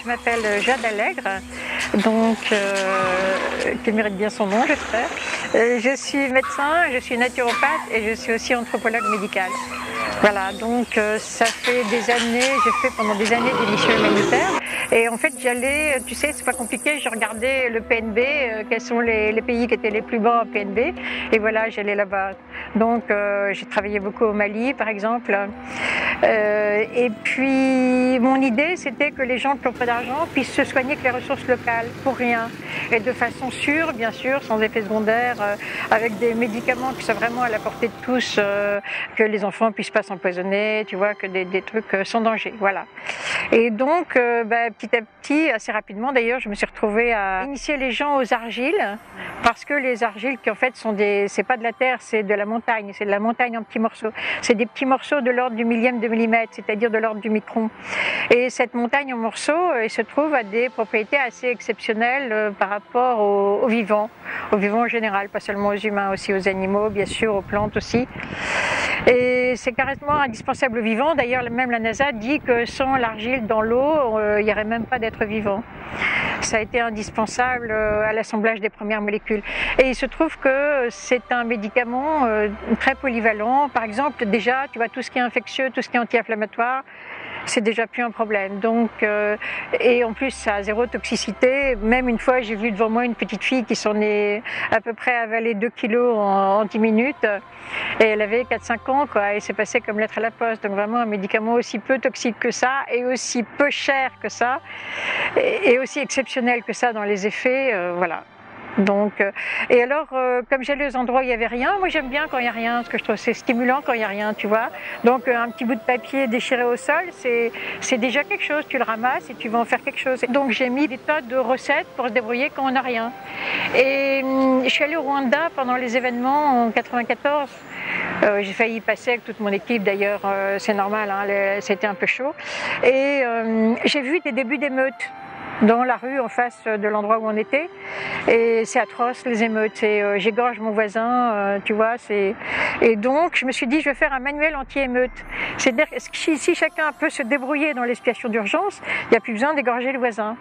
Je m'appelle Jade Allègre, donc qui mérite bien son nom, j'espère. Je suis médecin, je suis naturopathe et je suis aussi anthropologue médical. Voilà, donc ça fait des années, j'ai fait pendant des années des missions humanitaires. Et en fait, j'allais, tu sais, c'est pas compliqué, je regardais le PNB, quels sont les pays qui étaient les plus bas en PNB. Et voilà, j'allais là-bas. Donc, j'ai travaillé beaucoup au Mali, par exemple. Et puis, mon idée, c'était que les gens qui ont pas d'argent puissent se soigner avec les ressources locales, pour rien. Et de façon sûre, bien sûr, sans effet secondaire, avec des médicaments qui sont vraiment à la portée de tous, que les enfants puissent pas s'empoisonner, tu vois, que des trucs sans danger, voilà. Et donc, petit à petit, assez rapidement d'ailleurs, je me suis retrouvée à initier les gens aux argiles, parce que les argiles qui en fait sont c'est pas de la terre, c'est de la montagne, c'est de la montagne en petits morceaux. C'est des petits morceaux de l'ordre du millième de millimètre, c'est-à-dire de l'ordre du micron. Et cette montagne en morceaux, elle se trouve à des propriétés assez exceptionnelles par rapport aux vivants en général, pas seulement aux humains, aussi aux animaux, bien sûr, aux plantes aussi. Et c'est carrément indispensable aux vivants. D'ailleurs, même la NASA dit que sans l'argile dans l'eau, il n'y aurait même pas d'être vivant. Ça a été indispensable à l'assemblage des premières molécules. Et il se trouve que c'est un médicament très polyvalent. Par exemple, déjà, tu vois, tout ce qui est infectieux, tout ce qui est anti-inflammatoire, c'est déjà plus un problème. Donc, et en plus, ça a zéro toxicité. Même une fois, j'ai vu devant moi une petite fille qui s'en est à peu près avalé 2 kilos en 10 minutes. Et elle avait 4-5 ans, quoi. Et c'est passé comme lettre à la poste. Donc vraiment un médicament aussi peu toxique que ça, et aussi peu cher que ça, et aussi exceptionnel que ça dans les effets, voilà. Donc, et alors, comme j'allais aux endroits où il n'y avait rien, moi j'aime bien quand il n'y a rien, parce que je trouve c'est stimulant quand il n'y a rien, tu vois. Donc un petit bout de papier déchiré au sol, c'est déjà quelque chose, tu le ramasses et tu vas en faire quelque chose. Donc j'ai mis des tas de recettes pour se débrouiller quand on n'a rien. Et je suis allée au Rwanda pendant les événements en 94. J'ai failli y passer avec toute mon équipe, d'ailleurs, c'est normal, hein, c'était un peu chaud. Et j'ai vu des débuts d'émeutes dans la rue en face de l'endroit où on était, et c'est atroce les émeutes, et j'égorge mon voisin, tu vois, et donc je me suis dit je vais faire un manuel anti-émeute, c'est-à-dire que si chacun peut se débrouiller dans les situations d'urgence, il n'y a plus besoin d'égorger le voisin.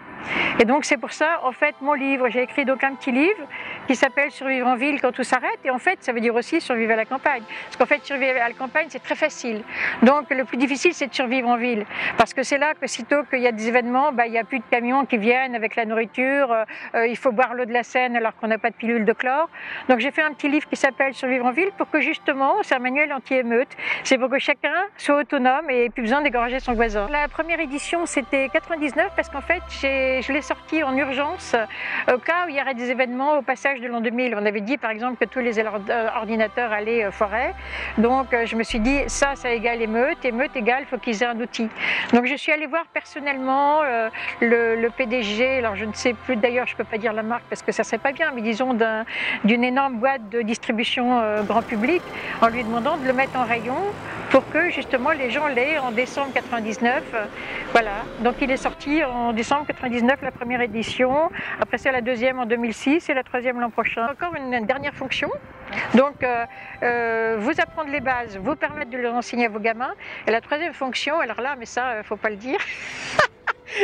Et donc c'est pour ça, en fait, mon livre, j'ai écrit donc un petit livre qui s'appelle Survivre en ville quand tout s'arrête, et en fait ça veut dire aussi survivre à la campagne, parce qu'en fait survivre à la campagne c'est très facile, donc le plus difficile c'est de survivre en ville, parce que c'est là que sitôt qu'il y a des événements, il n'y a plus de camions qui viennent avec la nourriture, il faut boire l'eau de la Seine alors qu'on n'a pas de pilule de chlore. Donc j'ai fait un petit livre qui s'appelle Survivre en ville pour que justement, c'est un manuel anti-émeute, c'est pour que chacun soit autonome et ait plus besoin d'égorger son voisin. La première édition c'était 99 parce qu'en fait je l'ai sorti en urgence au cas où il y aurait des événements au passage de l'an 2000. On avait dit par exemple que tous les ordinateurs allaient foirer, donc je me suis dit ça égale émeute égale faut qu'ils aient un outil. Donc je suis allée voir personnellement le PDG, alors je ne sais plus d'ailleurs, je ne peux pas dire la marque parce que ça ne serait pas bien, mais disons d'une énorme boîte de distribution grand public, en lui demandant de le mettre en rayon pour que justement les gens l'aient en décembre 99. Voilà, donc il est sorti en décembre 99 la première édition, après c'est la deuxième en 2006 et la troisième l'an prochain. Encore une dernière fonction, donc vous apprendre les bases, vous permettre de les enseigner à vos gamins, et la troisième fonction, alors là, mais ça, il ne faut pas le dire,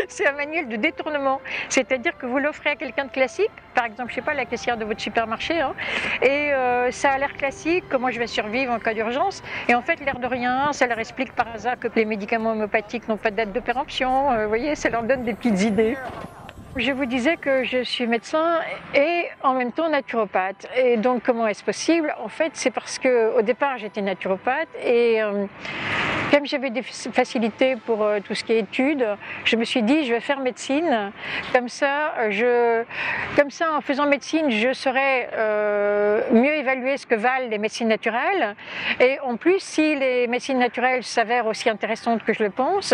c'est un manuel de détournement, c'est-à-dire que vous l'offrez à quelqu'un de classique, par exemple, je sais pas, la caissière de votre supermarché, hein, et ça a l'air classique, comment je vais survivre en cas d'urgence, et en fait, l'air de rien, ça leur explique par hasard que les médicaments homéopathiques n'ont pas de date de péremption, vous voyez, ça leur donne des petites idées. Je vous disais que je suis médecin et en même temps naturopathe. Et donc comment est-ce possible? En fait, c'est parce que au départ j'étais naturopathe et comme j'avais des facilités pour tout ce qui est études, je me suis dit je vais faire médecine. Comme ça, en faisant médecine, je saurais mieux évaluer ce que valent les médecines naturelles. Et en plus, si les médecines naturelles s'avèrent aussi intéressantes que je le pense,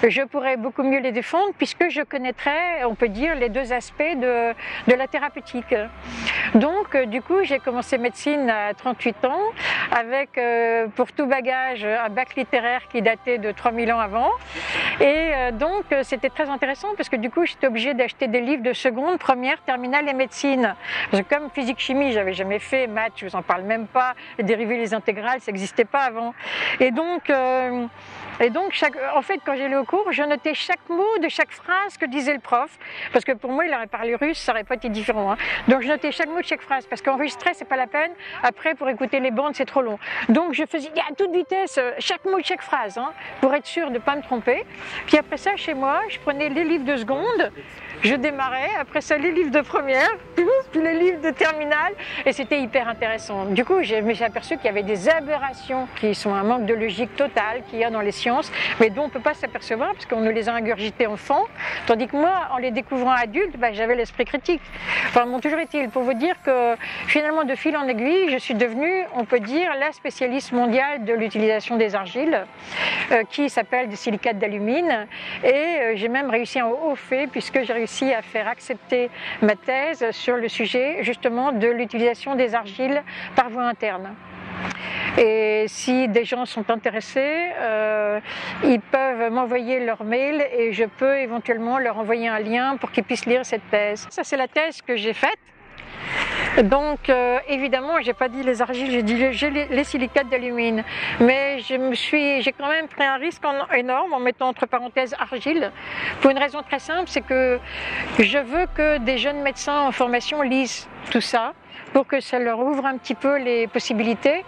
je pourrais beaucoup mieux les défendre puisque je connaîtrais, on peut dire, les deux aspects de la thérapeutique. Donc, du coup, j'ai commencé médecine à 38 ans avec, pour tout bagage, un bac littéraire littéraire qui datait de 3000 ans avant. Et donc c'était très intéressant parce que du coup j'étais obligée d'acheter des livres de seconde, première, terminale et médecine. Parce que comme physique-chimie, j'avais jamais fait, maths, je vous en parle même pas, les dérivés, les intégrales, ça n'existait pas avant. Et donc en fait, quand j'allais au cours, je notais chaque mot de chaque phrase que disait le prof, parce que pour moi, il aurait parlé russe, ça n'aurait pas été différent. Hein. Donc je notais chaque mot de chaque phrase, parce qu'enregistrer, c'est pas la peine. Après, pour écouter les bandes, c'est trop long. Donc je faisais à toute vitesse chaque mot de chaque phrase, hein, pour être sûre de ne pas me tromper. Puis après ça, chez moi, je prenais les livres de seconde, je démarrais, après ça les livres de première, puis les livres de terminale, et c'était hyper intéressant. Du coup, je me suis aperçu qu'il y avait des aberrations qui sont un manque de logique total qu'il y a dans les sciences, mais dont on ne peut pas s'apercevoir parce qu'on nous les a ingurgités enfant, tandis que moi, en les découvrant adulte, j'avais l'esprit critique. Enfin, bon, toujours est-il, pour vous dire que finalement, de fil en aiguille, je suis devenue, on peut dire, la spécialiste mondiale de l'utilisation des argiles, qui s'appelle des silicates d'alumine, et j'ai même réussi un haut fait, puisque j'ai réussi à faire accepter ma thèse sur le sujet justement de l'utilisation des argiles par voie interne. Et si des gens sont intéressés, ils peuvent m'envoyer leur mail et je peux éventuellement leur envoyer un lien pour qu'ils puissent lire cette thèse. Ça, c'est la thèse que j'ai faite. Donc évidemment, j'ai pas dit les argiles, j'ai dit les silicates d'alumine, mais j'ai quand même pris un risque énorme en mettant entre parenthèses argile, pour une raison très simple, c'est que je veux que des jeunes médecins en formation lisent tout ça, pour que ça leur ouvre un petit peu les possibilités.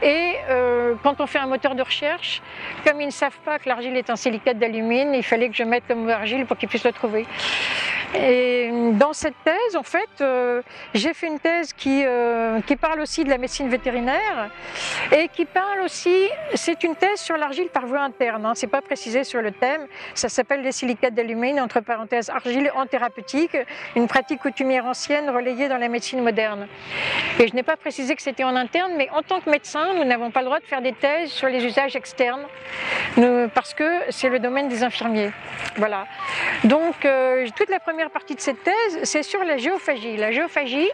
Et quand on fait un moteur de recherche, comme ils ne savent pas que l'argile est un silicate d'alumine, il fallait que je mette le mot argile pour qu'ils puissent le trouver. Et dans cette thèse, en fait, j'ai fait une thèse qui parle aussi de la médecine vétérinaire et qui parle aussi, c'est une thèse sur l'argile par voie interne, hein, c'est pas précisé sur le thème, ça s'appelle les silicates d'alumine, entre parenthèses argile en thérapeutique, une pratique coutumière ancienne relayée dans la médecine moderne. Et je n'ai pas précisé que c'était en interne, mais en tant que médecin, nous n'avons pas le droit de faire des thèses sur les usages externes, parce que c'est le domaine des infirmiers. Voilà. Donc, toute la première partie de cette thèse, c'est sur la géophagie. La géophagie,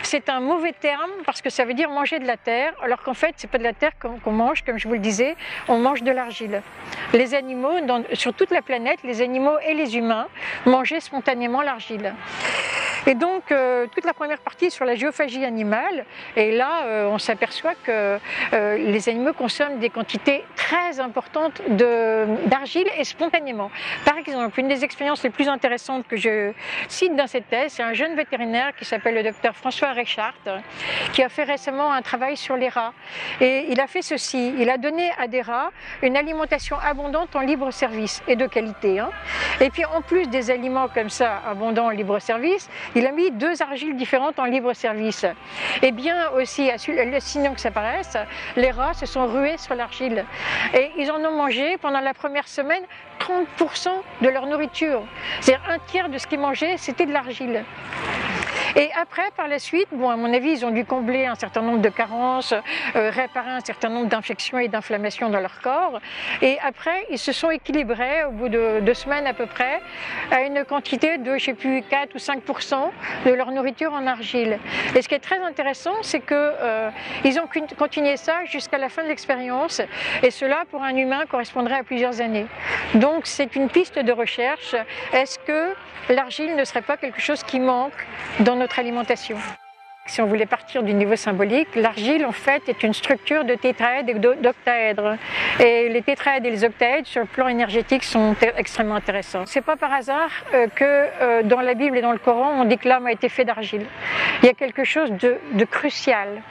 c'est un mauvais terme parce que ça veut dire manger de la terre, alors qu'en fait, c'est pas de la terre qu'on mange, comme je vous le disais, on mange de l'argile. Les animaux, sur toute la planète, les animaux et les humains mangeaient spontanément l'argile. Et donc, toute la première partie est sur la géophagie animale, et là, on s'aperçoit que les animaux consomment des quantités très importantes d'argile et spontanément. Par exemple, une des expériences les plus intéressantes que je cite dans cette thèse, c'est un jeune vétérinaire qui s'appelle le docteur François Reichart, qui a fait récemment un travail sur les rats. Et il a fait ceci, il a donné à des rats une alimentation abondante en libre service, et de qualité. Hein. Et puis en plus des aliments comme ça, abondants en libre service, il a mis 2 argiles différentes en libre service. Et bien aussi, sinon que ça paraisse, les rats se sont rués sur l'argile. Et ils en ont mangé pendant la première semaine 30% de leur nourriture. C'est-à-dire un tiers de ce qu'ils mangeaient, c'était de l'argile. Et après, par la suite, bon, à mon avis, ils ont dû combler un certain nombre de carences, réparer un certain nombre d'infections et d'inflammations dans leur corps. Et après, ils se sont équilibrés au bout de 2 semaines à peu près, à une quantité de, je sais plus, 4 ou 5% de leur nourriture en argile. Et ce qui est très intéressant, c'est que ils ont continué ça jusqu'à la fin de l'expérience. Et cela, pour un humain, correspondrait à plusieurs années. Donc, c'est une piste de recherche. Est-ce que l'argile ne serait pas quelque chose qui manque dans notre alimentation? Si on voulait partir du niveau symbolique, l'argile en fait est une structure de tétraèdres et d'octaèdres. Et les tétraèdres et les octaèdres sur le plan énergétique sont extrêmement intéressants. C'est pas par hasard que dans la Bible et dans le Coran, on dit que l'homme a été fait d'argile. Il y a quelque chose de crucial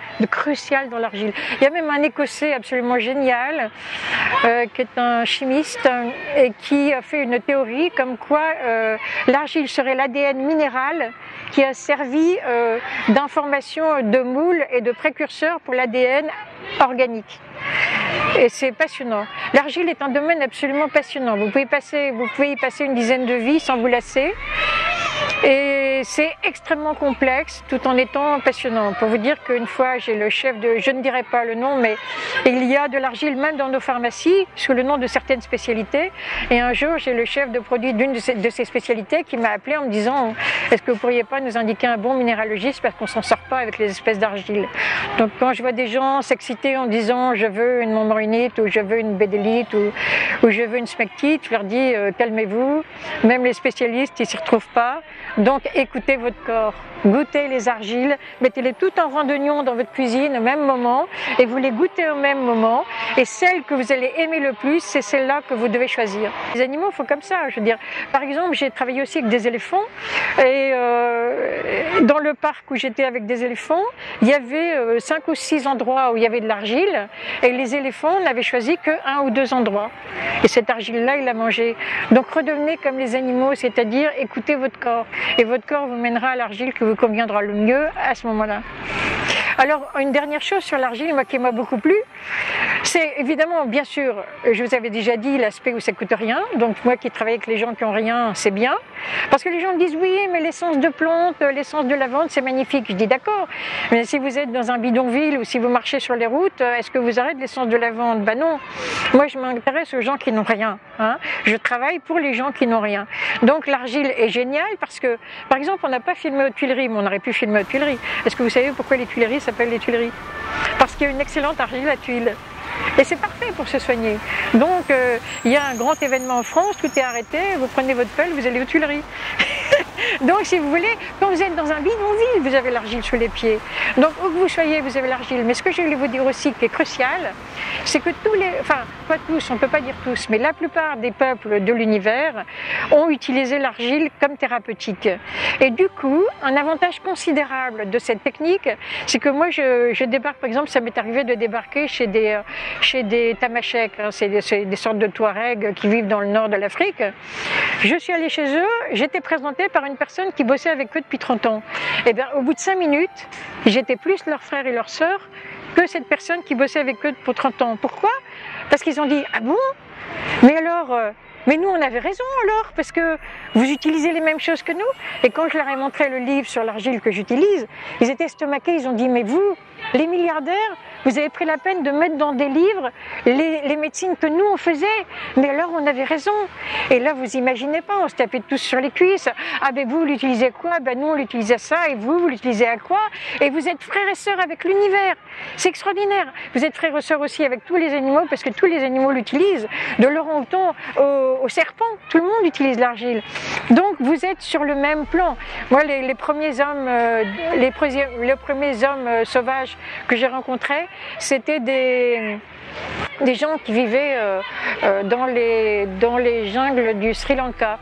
dans l'argile. Il y a même un Écossais absolument génial qui est un chimiste et qui a fait une théorie comme quoi l'argile serait l'ADN minéral qui a servi d'information de moule et de précurseur pour l'ADN organique. Et c'est passionnant. L'argile est un domaine absolument passionnant. Vous pouvez y passer une dizaine de vies sans vous lasser. Et c'est extrêmement complexe tout en étant passionnant. Pour vous dire qu'une fois, j'ai le chef de, je ne dirai pas le nom, mais il y a de l'argile même dans nos pharmacies sous le nom de certaines spécialités. Et un jour, j'ai le chef de produit d'une de ces spécialités qui m'a appelé en me disant « Est-ce que vous pourriez pas nous indiquer un bon minéralogiste parce qu'on s'en sort pas avec les espèces d'argile ?» Donc quand je vois des gens s'exciter en disant « Je veux une montmorillonite » ou « Je veux une bédélite » ou « Je veux une smectite », je leur dis « Calmez-vous, même les spécialistes, ils s'y retrouvent pas. Donc écoutez votre corps, goûtez les argiles, mettez-les toutes en rang d'oignon dans votre cuisine au même moment et vous les goûtez au même moment. Et celle que vous allez aimer le plus, c'est celle-là que vous devez choisir. Les animaux font comme ça, je veux dire. Par exemple, j'ai travaillé aussi avec des éléphants et dans le parc où j'étais avec des éléphants, il y avait 5 ou 6 endroits où il y avait de l'argile et les éléphants n'avaient choisi que 1 ou 2 endroits. Et cette argile-là, ils la mangeaient. Donc redevenez comme les animaux, c'est-à-dire écoutez votre corps. Et votre corps vous mènera à l'argile qui vous conviendra le mieux à ce moment-là. Alors, une dernière chose sur l'argile, moi qui m'a beaucoup plu, c'est évidemment, bien sûr, je vous avais déjà dit l'aspect où ça coûte rien. Donc moi qui travaille avec les gens qui ont rien, c'est bien. Parce que les gens me disent oui, mais l'essence de plante, l'essence de lavande, c'est magnifique. Je dis d'accord. Mais si vous êtes dans un bidonville ou si vous marchez sur les routes, est-ce que vous aurez de l'essence de lavande? Ben non. Moi, je m'intéresse aux gens qui n'ont rien. Hein. Je travaille pour les gens qui n'ont rien. Donc l'argile est géniale parce que, par exemple, on n'a pas filmé aux Tuileries, mais on aurait pu filmer aux Tuileries. Est-ce que vous savez pourquoi les Tuileries s'appellent les Tuileries? Parce qu'il y a une excellente argile à tuiles. Et c'est parfait pour se soigner. Donc, il y a un grand événement en France, tout est arrêté, vous prenez votre pelle, vous allez aux Tuileries. Donc, si vous voulez, quand vous êtes dans un bidonville, vous avez l'argile sous les pieds. Donc, où que vous soyez, vous avez l'argile. Mais ce que je voulais vous dire aussi, qui est crucial, c'est que tous les, enfin, pas tous, on ne peut pas dire tous, mais la plupart des peuples de l'univers ont utilisé l'argile comme thérapeutique. Et du coup, un avantage considérable de cette technique, c'est que moi, je débarque, par exemple, ça m'est arrivé de débarquer chez des tamasheks, hein, c'est des sortes de Touaregs qui vivent dans le nord de l'Afrique. Je suis allée chez eux, j'étais présentée par une personne qui bossait avec eux depuis 30 ans. Et bien, au bout de 5 minutes, j'étais plus leur frère et leur sœur que cette personne qui bossait avec eux pour 30 ans. Pourquoi? Parce qu'ils ont dit « Ah bon? Mais alors, mais nous on avait raison alors, parce que vous utilisez les mêmes choses que nous ». Et quand je leur ai montré le livre sur l'argile que j'utilise, ils étaient estomaqués, ils ont dit « Mais vous, les milliardaires, vous avez pris la peine de mettre dans des livres les médecines que nous on faisait, mais alors on avait raison ». Et là vous imaginez pas, on se tapait tous sur les cuisses. « Ah ben vous l'utilisez quoi? Ben nous on l'utilisait ça, et vous l'utilisez à quoi? Et vous êtes frères et sœurs avec l'univers. C'est extraordinaire. Vous êtes frères et sœurs aussi avec tous les animaux, parce que tous les animaux l'utilisent, de l'orang-outan au serpent, tout le monde utilise l'argile. Donc vous êtes sur le même plan. Moi les premiers hommes, les premiers hommes sauvages que j'ai rencontrés, c'était des gens qui vivaient dans les jungles du Sri Lanka.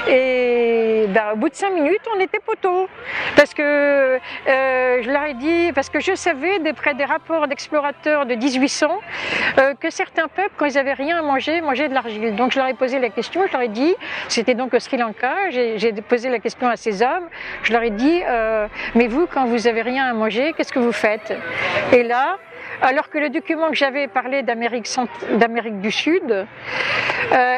Et ben, au bout de 5 minutes, on était poteaux. Parce que je leur ai dit, parce que je savais, d'après des rapports d'explorateurs de 1800, que certains peuples, quand ils avaient rien à manger, mangeaient de l'argile. Donc je leur ai posé la question, je leur ai dit, c'était donc au Sri Lanka, j'ai posé la question à ces hommes, je leur ai dit, mais vous, quand vous avez rien à manger, qu'est-ce que vous faites? Et là, alors que le document que j'avais parlait d'Amérique du Sud,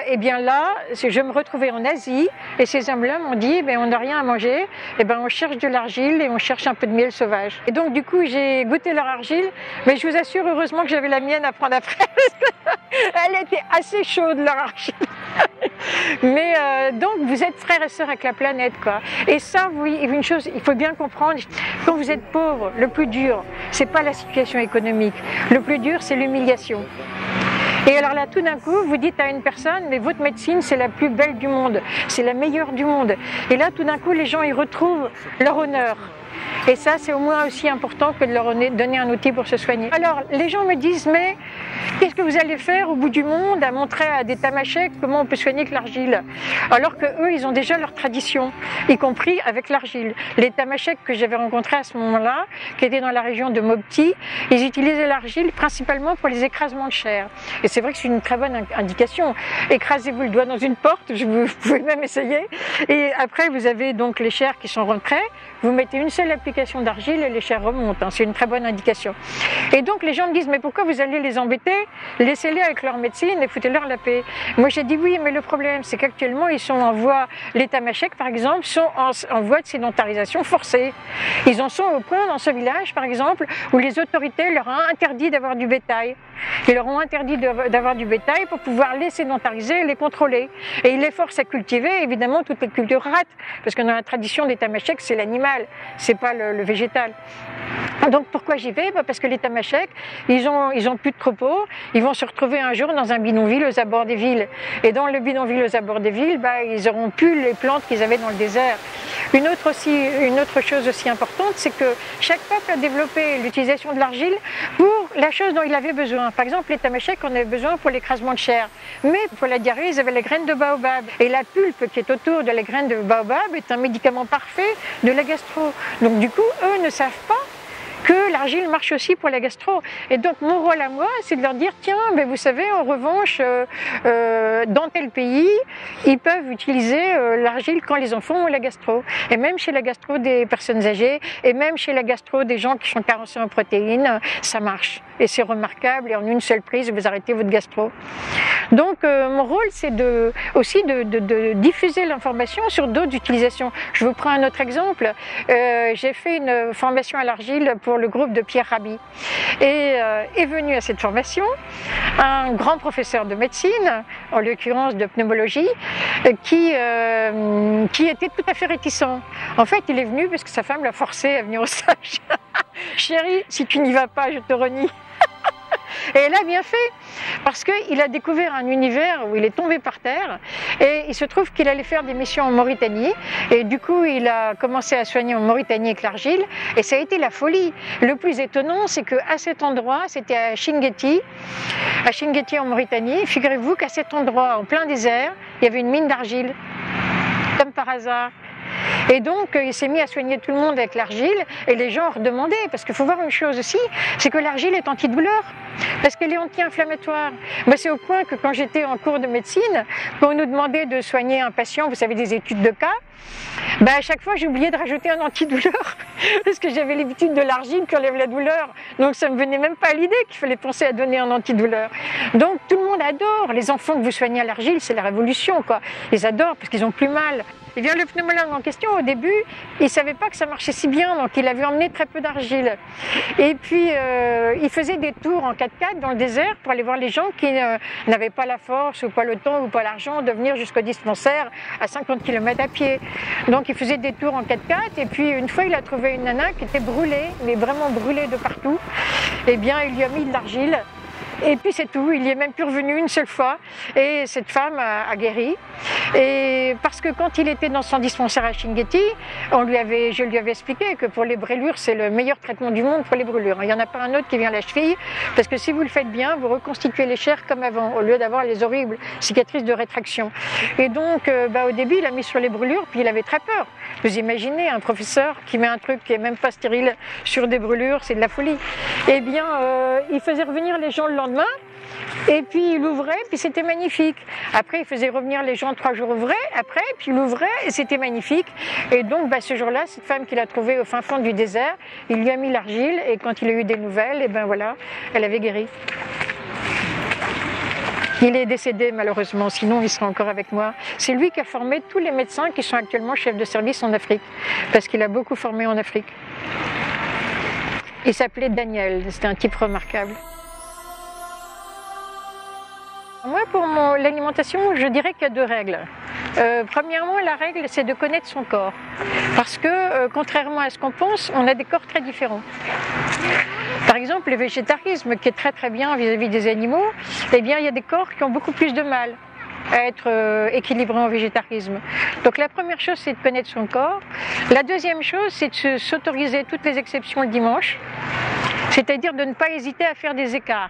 et bien là, je me retrouvais en Asie et ces hommes-là m'ont dit, on n'a rien à manger, on cherche de l'argile et on cherche un peu de miel sauvage. Et donc du coup, j'ai goûté leur argile, mais je vous assure, heureusement que j'avais la mienne à prendre après. Elle était assez chaude, leur argile. Mais donc vous êtes frères et sœurs avec la planète, quoi. Et ça, oui, une chose, il faut bien comprendre, quand vous êtes pauvre, le plus dur, c'est pas la situation économique. Le plus dur, c'est l'humiliation. Et alors là, tout d'un coup, vous dites à une personne, mais votre médecine, c'est la plus belle du monde, c'est la meilleure du monde. Et là, tout d'un coup, les gens y retrouvent leur honneur. Et ça, c'est au moins aussi important que de leur donner un outil pour se soigner. Alors, les gens me disent, mais qu'est-ce que vous allez faire au bout du monde à montrer à des tamasheks comment on peut soigner avec l'argile? Alors que eux, ils ont déjà leur tradition, y compris avec l'argile. Les tamasheks que j'avais rencontrés à ce moment-là, qui étaient dans la région de Mopti, ils utilisaient l'argile principalement pour les écrasements de chair. Et c'est vrai que c'est une très bonne indication. Écrasez-vous le doigt dans une porte, vous pouvez même essayer. Et après, vous avez donc les chairs qui sont rentrées, vous mettez une seule application d'argile et les chairs remontent, hein, c'est une très bonne indication. Et donc les gens me disent mais pourquoi vous allez les embêter? Laissez-les avec leur médecine et foutez-leur la paix. Moi j'ai dit oui, mais le problème c'est qu'actuellement ils sont en voie, les Tamasheks par exemple sont en voie de sédentarisation forcée. Ils en sont au point dans ce village par exemple où les autorités leur ont interdit d'avoir du bétail. Ils leur ont interdit d'avoir du bétail pour pouvoir les sédentariser et les contrôler. Et ils les forcent à cultiver évidemment toutes les cultures rates, parce que dans la tradition des Tamasheks c'est l'animal, c'est pas le végétal. Donc pourquoi j'y vais? Parce que les Tamasheks, ils ont plus de troupeaux, ils vont se retrouver un jour dans un bidonville aux abords des villes. Et dans le bidonville aux abords des villes, ils auront plus les plantes qu'ils avaient dans le désert. Une autre chose aussi importante, c'est que chaque peuple a développé l'utilisation de l'argile pour la chose dont il avait besoin. Par exemple, les Tamasheks en avaient besoin pour l'écrasement de chair. Mais pour la diarrhée, ils avaient les graines de baobab. Et la pulpe qui est autour de la graine de baobab est un médicament parfait de la gastro. Donc du coup, eux ne savent pas que l'argile marche aussi pour la gastro. Et donc mon rôle à moi, c'est de leur dire tiens, mais vous savez, en revanche, dans tel pays, ils peuvent utiliser l'argile quand les enfants ont la gastro. Et même chez la gastro des personnes âgées, et même chez la gastro des gens qui sont carencés en protéines, ça marche. Et c'est remarquable, et en une seule prise, vous arrêtez votre gastro. Donc mon rôle, c'est aussi de diffuser l'information sur d'autres utilisations. Je vous prends un autre exemple. J'ai fait une formation à l'argile pour le groupe de Pierre Rabhi. Et est venu à cette formation un grand professeur de médecine, en l'occurrence de pneumologie, qui était tout à fait réticent. En fait, il est venu parce que sa femme l'a forcé à venir au stage. Chérie, si tu n'y vas pas, je te renie. Et elle a bien fait, parce qu'il a découvert un univers où il est tombé par terre et il se trouve qu'il allait faire des missions en Mauritanie et du coup il a commencé à soigner en Mauritanie avec l'argile et ça a été la folie. Le plus étonnant, c'est qu'à cet endroit, c'était à Chinguetti en Mauritanie, figurez-vous qu'à cet endroit, en plein désert, il y avait une mine d'argile, comme par hasard. Et donc il s'est mis à soigner tout le monde avec l'argile et les gens redemandaient, parce qu'il faut voir une chose aussi, c'est que l'argile est antidouleur, parce qu'elle est anti-inflammatoire. Moi c'est au point que quand j'étais en cours de médecine, quand on nous demandait de soigner un patient, vous savez des études de cas, à chaque fois j'ai oublié de rajouter un antidouleur, parce que j'avais l'habitude de l'argile qui enlève la douleur, donc ça me venait même pas à l'idée qu'il fallait penser à donner un antidouleur. Donc tout le monde adore, les enfants que vous soignez à l'argile, c'est la révolution quoi, ils adorent parce qu'ils ont plus mal. Et bien le pneumologue en question, au début, il ne savait pas que ça marchait si bien, donc il avait emmené très peu d'argile. Et puis, il faisait des tours en 4x4 dans le désert pour aller voir les gens qui n'avaient pas la force, ou pas le temps, ou pas l'argent de venir jusqu'au dispensaire à 50 km à pied. Donc il faisait des tours en 4x4, et puis une fois, il a trouvé une nana qui était brûlée, mais vraiment brûlée de partout. Eh bien, il lui a mis de l'argile. Et puis c'est tout, il y est même plus revenu une seule fois et cette femme a guéri. Et parce que quand il était dans son dispensaire à Chinguetti, je lui avais expliqué que pour les brûlures, c'est le meilleur traitement du monde pour les brûlures. Il n'y en a pas un autre qui vient à la cheville, parce que si vous le faites bien, vous reconstituez les chairs comme avant, au lieu d'avoir les horribles cicatrices de rétraction. Et donc au début, il a mis sur les brûlures, puis il avait très peur. Vous imaginez un professeur qui met un truc qui n'est même pas stérile sur des brûlures, c'est de la folie. Eh bien, il faisait revenir les gens le lendemain, et puis il ouvrait, puis c'était magnifique. Après, il faisait revenir les gens 3 jours après, puis il ouvrait, et c'était magnifique. Et donc, ce jour-là, cette femme qu'il a trouvée au fin fond du désert, il lui a mis l'argile, et quand il a eu des nouvelles, et voilà, elle avait guéri. Il est décédé malheureusement, sinon il sera encore avec moi. C'est lui qui a formé tous les médecins qui sont actuellement chefs de service en Afrique, parce qu'il a beaucoup formé en Afrique. Il s'appelait Daniel, c'était un type remarquable. Moi, pour l'alimentation, je dirais qu'il y a 2 règles. Premièrement, la règle, c'est de connaître son corps. Parce que, contrairement à ce qu'on pense, on a des corps très différents. Par exemple, le végétarisme, qui est très très bien vis-à-vis des animaux, eh bien, il y a des corps qui ont beaucoup plus de mal à être équilibrés en végétarisme. Donc la première chose, c'est de connaître son corps. La deuxième chose, c'est de s'autoriser toutes les exceptions le dimanche, c'est-à-dire de ne pas hésiter à faire des écarts.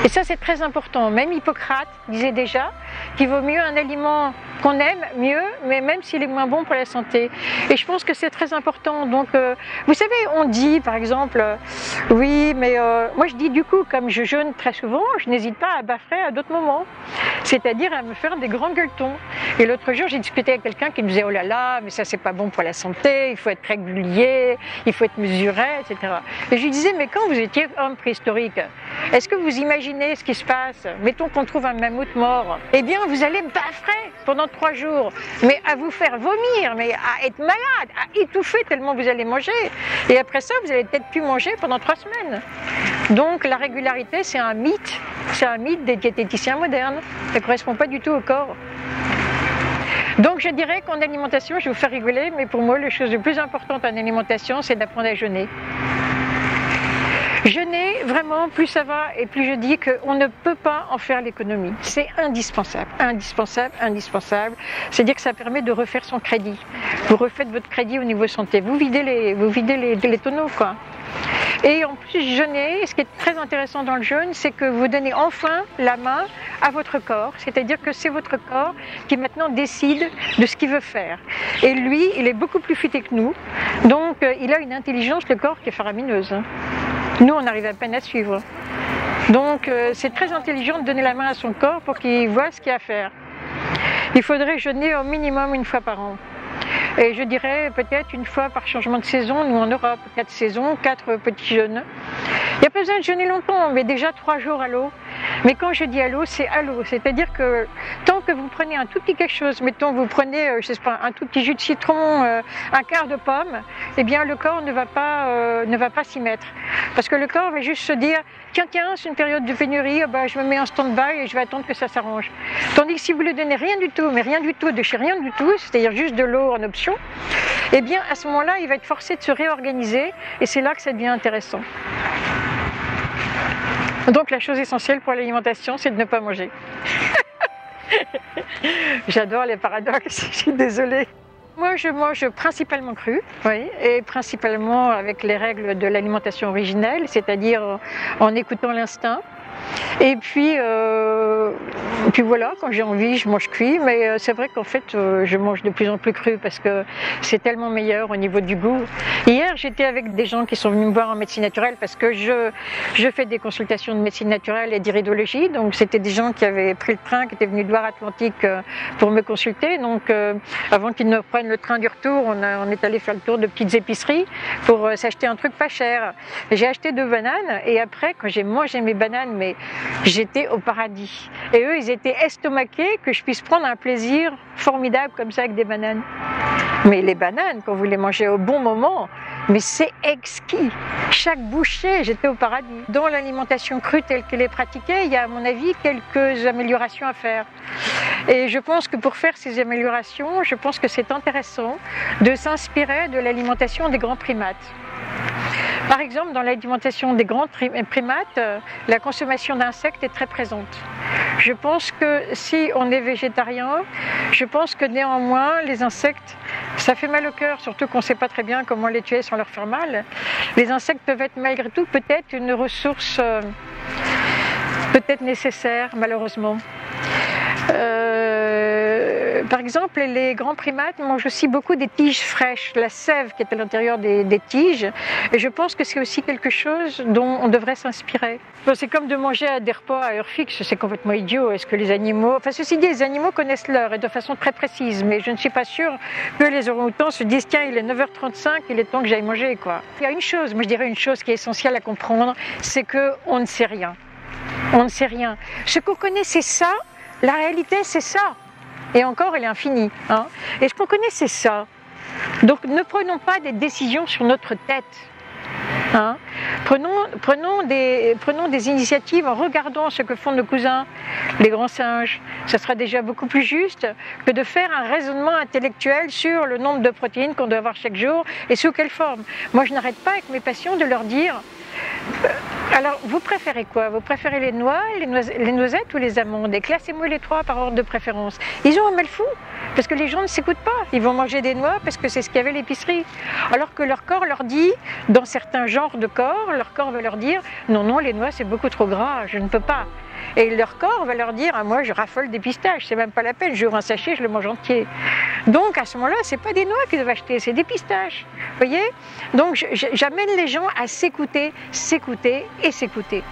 Et ça, c'est très important. Même Hippocrate disait déjà qu'il vaut mieux un aliment qu'on aime mieux, mais même s'il est moins bon pour la santé. Et je pense que c'est très important. Donc, vous savez, on dit par exemple, oui, mais moi je dis du coup, comme je jeûne très souvent, je n'hésite pas à baffer à d'autres moments, c'est-à-dire à me faire des grands gueuletons. Et l'autre jour, j'ai discuté avec quelqu'un qui me disait, oh là là, mais ça c'est pas bon pour la santé, il faut être régulier, il faut être mesuré, etc. Et je lui disais, mais quand vous étiez homme préhistorique, est-ce que vous imaginez ce qui se passe? Mettons qu'on trouve un mammouth mort, eh bien vous allez baffrer pendant 3 jours, mais à vous faire vomir, mais à être malade, à étouffer tellement vous allez manger. Et après ça, vous allez peut-être plus manger pendant 3 semaines. Donc la régularité, c'est un mythe des diététiciens modernes. Ça ne correspond pas du tout au corps. Donc je dirais qu'en alimentation, je vais vous faire rigoler, mais pour moi, la chose la plus importante en alimentation, c'est d'apprendre à jeûner. Jeûner, vraiment, plus ça va et plus je dis qu'on ne peut pas en faire l'économie. C'est indispensable, indispensable, indispensable. C'est-à-dire que ça permet de refaire son crédit. Vous refaites votre crédit au niveau santé. Vous videz les tonneaux, quoi. Et en plus, jeûner, ce qui est très intéressant dans le jeûne, c'est que vous donnez enfin la main à votre corps. C'est-à-dire que c'est votre corps qui maintenant décide de ce qu'il veut faire. Et lui, il est beaucoup plus futé que nous. Donc, il a une intelligence, le corps, qui est faramineuse. Nous, on arrive à peine à suivre. Donc, c'est très intelligent de donner la main à son corps pour qu'il voit ce qu'il y a à faire. Il faudrait jeûner au minimum 1 fois par an. Et je dirais peut-être 1 fois par changement de saison. Nous, en Europe, 4 saisons, 4 petits jeûnes. Il n'y a pas besoin de jeûner longtemps, mais déjà 3 jours à l'eau. Mais quand je dis à l'eau, c'est à l'eau. C'est-à-dire que tant que vous prenez un tout petit quelque chose, mettons vous prenez, je sais pas, un tout petit jus de citron, un quart de pomme, eh bien le corps ne va pas s'y mettre. Parce que le corps va juste se dire, tiens, c'est une période de pénurie, bah, je me mets en stand-by et je vais attendre que ça s'arrange. Tandis que si vous lui donnez rien du tout, mais rien du tout, de chez rien du tout, c'est-à-dire juste de l'eau en option, eh bien à ce moment-là, il va être forcé de se réorganiser et c'est là que ça devient intéressant. Donc la chose essentielle pour l'alimentation, c'est de ne pas manger. J'adore les paradoxes, je suis désolée. Moi, je mange principalement cru, oui, et principalement avec les règles de l'alimentation originelle, c'est-à-dire en écoutant l'instinct. Et puis voilà, quand j'ai envie, je mange cuit, mais c'est vrai qu'en fait, je mange de plus en plus cru parce que c'est tellement meilleur au niveau du goût. Hier, j'étais avec des gens qui sont venus me voir en médecine naturelle parce que je fais des consultations de médecine naturelle et d'iridologie, donc c'était des gens qui avaient pris le train, qui étaient venus de Loire-Atlantique pour me consulter. Donc avant qu'ils ne prennent le train du retour, on est allé faire le tour de petites épiceries pour s'acheter un truc pas cher. J'ai acheté 2 bananes et après, quand j'ai mangé mes bananes, mais j'étais au paradis. Et eux, ils étaient estomaqués que je puisse prendre un plaisir formidable comme ça avec des bananes. Mais les bananes, quand vous les mangez au bon moment, mais c'est exquis. Chaque bouchée, j'étais au paradis. Dans l'alimentation crue telle qu'elle est pratiquée, il y a à mon avis quelques améliorations à faire. Et je pense que pour faire ces améliorations, je pense que c'est intéressant de s'inspirer de l'alimentation des grands primates. Par exemple, dans l'alimentation des grands primates, la consommation d'insectes est très présente. Je pense que si on est végétarien, je pense que néanmoins, les insectes, ça fait mal au cœur, surtout qu'on ne sait pas très bien comment les tuer sans leur faire mal. Les insectes peuvent être malgré tout peut-être une ressource peut-être nécessaire, malheureusement. Par exemple, les grands primates mangent aussi beaucoup des tiges fraîches, la sève qui est à l'intérieur des tiges. Et je pense que c'est aussi quelque chose dont on devrait s'inspirer. Bon, c'est comme de manger à des repas à heure fixe, c'est complètement idiot. Est-ce que les animaux... Enfin, ceci dit, les animaux connaissent l'heure et de façon très précise, mais je ne suis pas sûre que les orang-outans se disent « Tiens, il est 9h35, il est temps que j'aille manger, quoi ». Il y a une chose, moi je dirais une chose qui est essentielle à comprendre, c'est qu'on ne sait rien. On ne sait rien. Ce qu'on connaît, c'est ça. La réalité, c'est ça. Et encore, elle est infinie. Hein. Et ce qu'on connaît, c'est ça. Donc, ne prenons pas des décisions sur notre tête. Hein. Prenons des initiatives en regardant ce que font nos cousins, les grands singes. Ça sera déjà beaucoup plus juste que de faire un raisonnement intellectuel sur le nombre de protéines qu'on doit avoir chaque jour et sous quelle forme. Moi, je n'arrête pas avec mes patients de leur dire... Alors, vous préférez quoi? Vous préférez les noix, les noisettes ou les amandes? Et classez-moi les 3 par ordre de préférence. Ils ont un mal fou, parce que les gens ne s'écoutent pas. Ils vont manger des noix parce que c'est ce qu'il y avait à l'épicerie. Alors que leur corps leur dit, dans certains genres de corps, leur corps va leur dire « Non, non, les noix c'est beaucoup trop gras, je ne peux pas ». Et leur corps va leur dire, ah, moi je raffole des pistaches, c'est même pas la peine, j'ouvre un sachet, je le mange entier. Donc à ce moment-là, c'est pas des noix qu'ils doivent acheter, c'est des pistaches. Vous voyez? Donc j'amène les gens à s'écouter, s'écouter et s'écouter.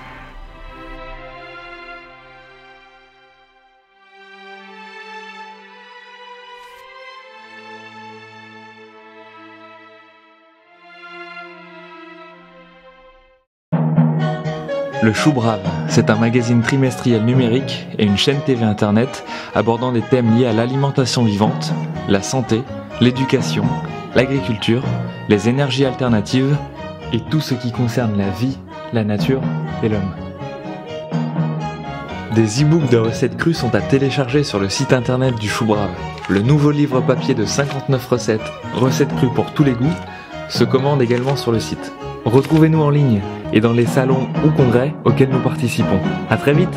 Le Chou Brave, c'est un magazine trimestriel numérique et une chaîne TV Internet abordant des thèmes liés à l'alimentation vivante, la santé, l'éducation, l'agriculture, les énergies alternatives et tout ce qui concerne la vie, la nature et l'homme. Des e-books de recettes crues sont à télécharger sur le site internet du Chou Brave. Le nouveau livre papier de 59 recettes crues pour tous les goûts, se commande également sur le site. Retrouvez-nous en ligne et dans les salons ou congrès auxquels nous participons. À très vite!